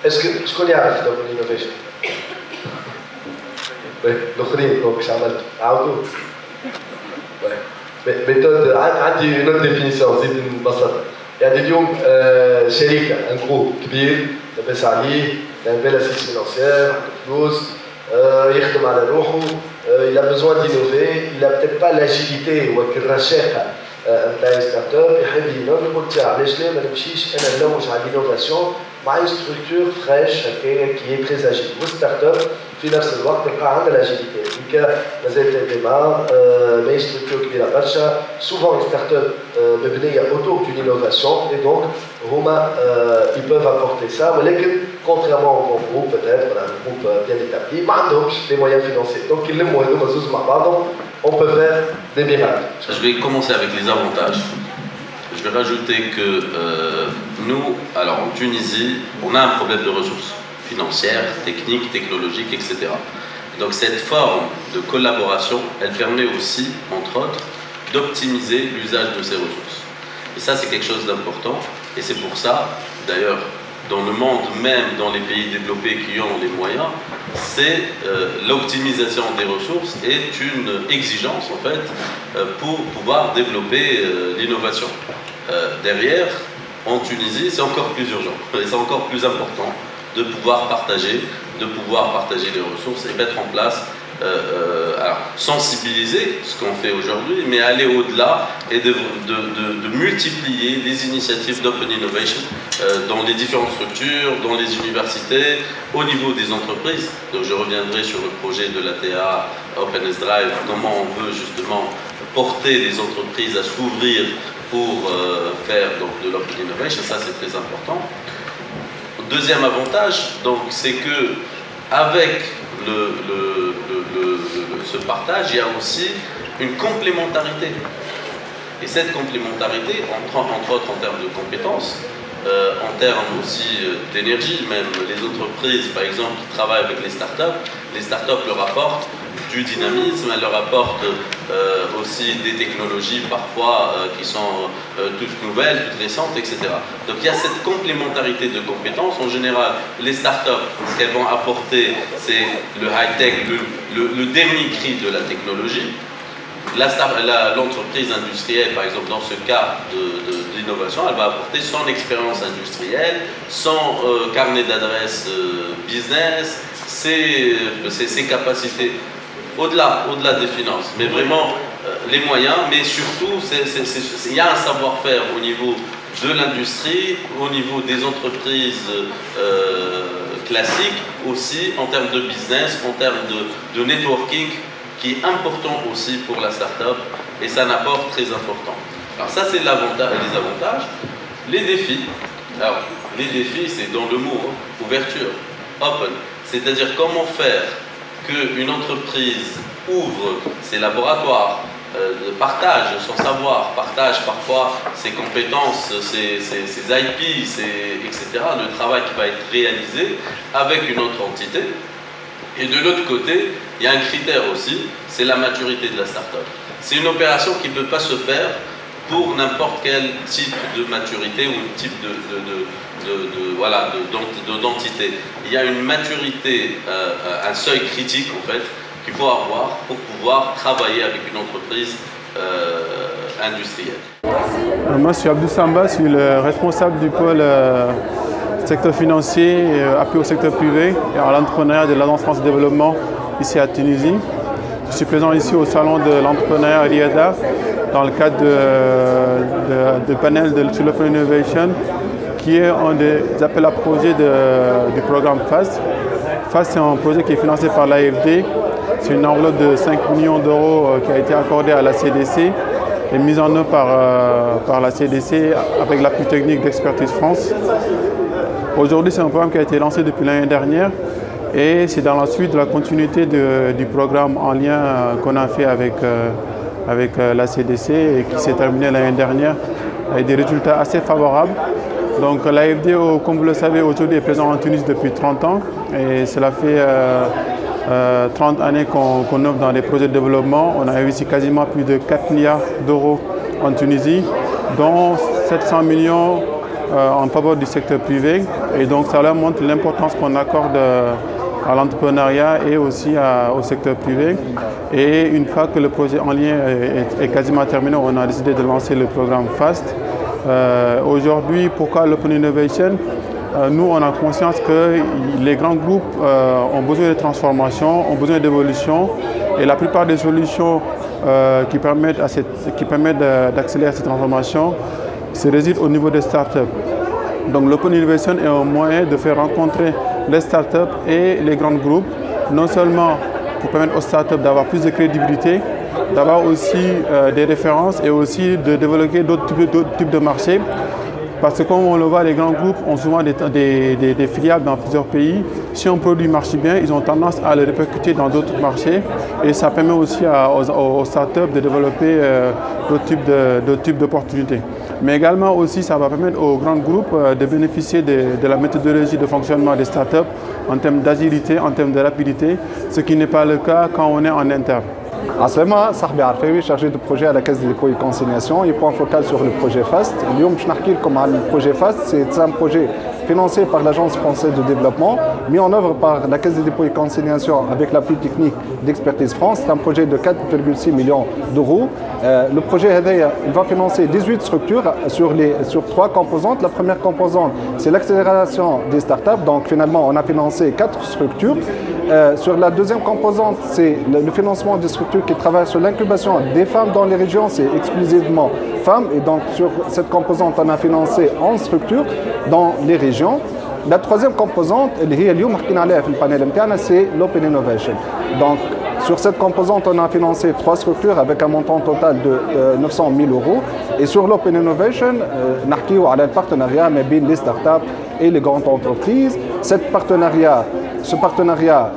est-ce que شكون يعرف دابا الانوفيشن؟ الاخرين دونك اش عملتوا؟ عاودوا méthode عندي une autre définition نزيد نبسطها يعني اليوم شركه ان جروب كبير لاباس عليه بيل اسيس فينانسيير عنده فلوس يخدم على روحه il a besoin d'innover il a peut-être pas l'agilité ou الرشاقه نتاع ستارت اب يحب ينوف يقول علاش لا ما نمشيش انا نلوج على الانوفاسيون مع une structure fraîche qui est très agile والستارت اب في نفس الوقت تلقى عندها لاجيليتي دونك مازالت ديما ماهيش ستركتور كبيره برشا سوفون ستارت اب مبنيه autour d'une innovation et donc هما ils peuvent apporter ça ولكن contrairement au grand groupe peut-être un groupe bien établi ما عندهمش les moyens financiers donc يلموا هذوما زوز مع بعضهم on peut faire des miracles. Je vais commencer avec les avantages. Je vais rajouter que nous, alors en Tunisie, on a un problème de ressources financières, techniques, technologiques, etc. Donc cette forme de collaboration, elle permet aussi, entre autres, d'optimiser l'usage de ces ressources. Et ça, c'est quelque chose d'important. Et c'est pour ça, d'ailleurs, dans le monde, même dans les pays développés qui ont les moyens, c'est l'optimisation des ressources est une exigence, en fait, pour pouvoir développer l'innovation. Derrière, en Tunisie, c'est encore plus urgent, et c'est encore plus important de pouvoir partager les ressources et mettre en place, alors, sensibiliser ce qu'on fait aujourd'hui, mais aller au-delà et de multiplier les initiatives d'Open Innovation dans les différentes structures, dans les universités, au niveau des entreprises. Donc je reviendrai sur le projet de l'ATA Open Drive, comment on veut justement porter les entreprises à s'ouvrir pour faire donc, de l'Open Innovation, ça c'est très important. Deuxième avantage, donc, c'est que avec ce partage, il y a aussi une complémentarité. Et cette complémentarité, entre autres en termes de compétences, en termes aussi d'énergie, même les entreprises, par exemple, qui travaillent avec les startups leur apportent du dynamisme, elles leur apportent aussi des technologies parfois qui sont toutes nouvelles, toutes récentes, etc. Donc il y a cette complémentarité de compétences. En général, les startups, ce qu'elles vont apporter, c'est le high-tech, le dernier cri de la technologie. L'entreprise industrielle, par exemple, dans ce cas de l'innovation, elle va apporter son expérience industrielle, son carnet d'adresses business, ses capacités. Au-delà des finances, mais vraiment les moyens, mais surtout il y a un savoir-faire au niveau de l'industrie, au niveau des entreprises classiques, aussi en termes de business, en termes de networking, qui est important aussi pour la start-up, et c'est un apport très important. Alors ça c'est les avantages. Les défis, alors les défis c'est dans le mot, ouverture, open, c'est-à-dire comment faire qu'une entreprise ouvre ses laboratoires, partage son savoir, partage parfois ses compétences, ses IP, etc., le travail qui va être réalisé avec une autre entité. Et de l'autre côté, il y a un critère aussi, c'est la maturité de la start-up. C'est une opération qui ne peut pas se faire pour n'importe quel type de maturité ou type d'entité. Il y a une maturité, un seuil critique en fait, qu'il faut avoir pour pouvoir travailler avec une entreprise industrielle. Moi je suis Abdou Samba, je suis le responsable du pôle secteur financier, appui au secteur privé et à l'entrepreneuriat de l'Agence France Développement ici à Tunisie. Je suis présent ici au salon de l'entrepreneuriat à Riyada dans le cadre de panel sur l'Open Innovation qui est un des appels à projets du programme FAST. FAST c'est un projet qui est financé par l'AFD. C'est une enveloppe de 5 millions d'euros qui a été accordée à la CDC et mise en œuvre par la CDC avec l'appui technique d'Expertise France. Aujourd'hui, c'est un programme qui a été lancé depuis l'année dernière et c'est dans la suite de la continuité du programme en lien qu'on a fait avec la CDC et qui s'est terminé l'année dernière avec des résultats assez favorables. Donc l'AFD, comme vous le savez, aujourd'hui est présent en Tunisie depuis 30 ans et cela fait 30 années qu'on œuvre dans les projets de développement. On a investi quasiment plus de 4 milliards d'euros en Tunisie, dont 700 millions en faveur du secteur privé Et donc ça leur montre l'importance qu'on accorde à l'entrepreneuriat et aussi au secteur privé. Et une fois que le projet en lien est quasiment terminé, on a décidé de lancer le programme FAST. Aujourd'hui, pourquoi l'Open Innovation? Nous, on a conscience que les grands groupes ont besoin de transformation, ont besoin d'évolution, et la plupart des solutions qui permettent d'accélérer cette transformation se résident au niveau des startups. Donc l'Open Innovation est un moyen de faire rencontrer les startups et les grands groupes, non seulement pour permettre aux startups d'avoir plus de crédibilité, d'avoir aussi des références et aussi de développer d'autres types de marchés. Parce que comme on le voit, les grands groupes ont souvent des filiales dans plusieurs pays. Si un produit marche bien, ils ont tendance à le répercuter dans d'autres marchés. Et ça permet aussi aux startups de développer d'autres types d'opportunités. Mais également aussi, ça va permettre aux grands groupes de bénéficier de la méthodologie de fonctionnement des startups en termes d'agilité, en termes de rapidité, ce qui n'est pas le cas quand on est en interne. عسلامة صاحبي عرفاوي chargé de projet à la caisse des dépôts et consignations et point focal sur le projet FAST. اليوم باش نحكي لكم على le projet FAST. C'est un projet financé par l'Agence française de développement, mis en œuvre par la caisse des dépôts et consignations avec l'appui technique d'Expertise France. C'est un projet de 4,6 millions d'euros. Le projet il va financer 18 structures sur 3 composantes. La première composante, c'est l'accélération des startups. Donc finalement, on a financé 4 structures. Sur la deuxième composante, c'est le financement des structures qui travaillent sur l'incubation des femmes dans les régions. C'est exclusivement femmes. Et donc sur cette composante, on a financé 11 structures dans les régions. La troisième composante, c'est l'Open Innovation. Donc sur cette composante, on a financé 3 structures avec un montant total de 900 000 euros. Et sur l'Open Innovation, on a le partenariat entre les startups et les grandes entreprises. Ce partenariat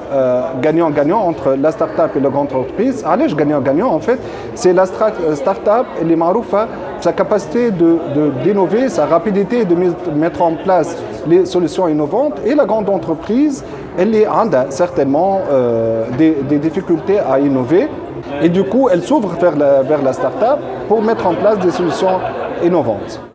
gagnant-gagnant entre la start-up et la grande entreprise, allez, gagnant-gagnant en fait, c'est la start-up et sa capacité d'innover, sa rapidité de mettre en place les solutions innovantes, et la grande entreprise, elle a certainement des difficultés à innover, et du coup elle s'ouvre vers la start-up pour mettre en place des solutions innovantes.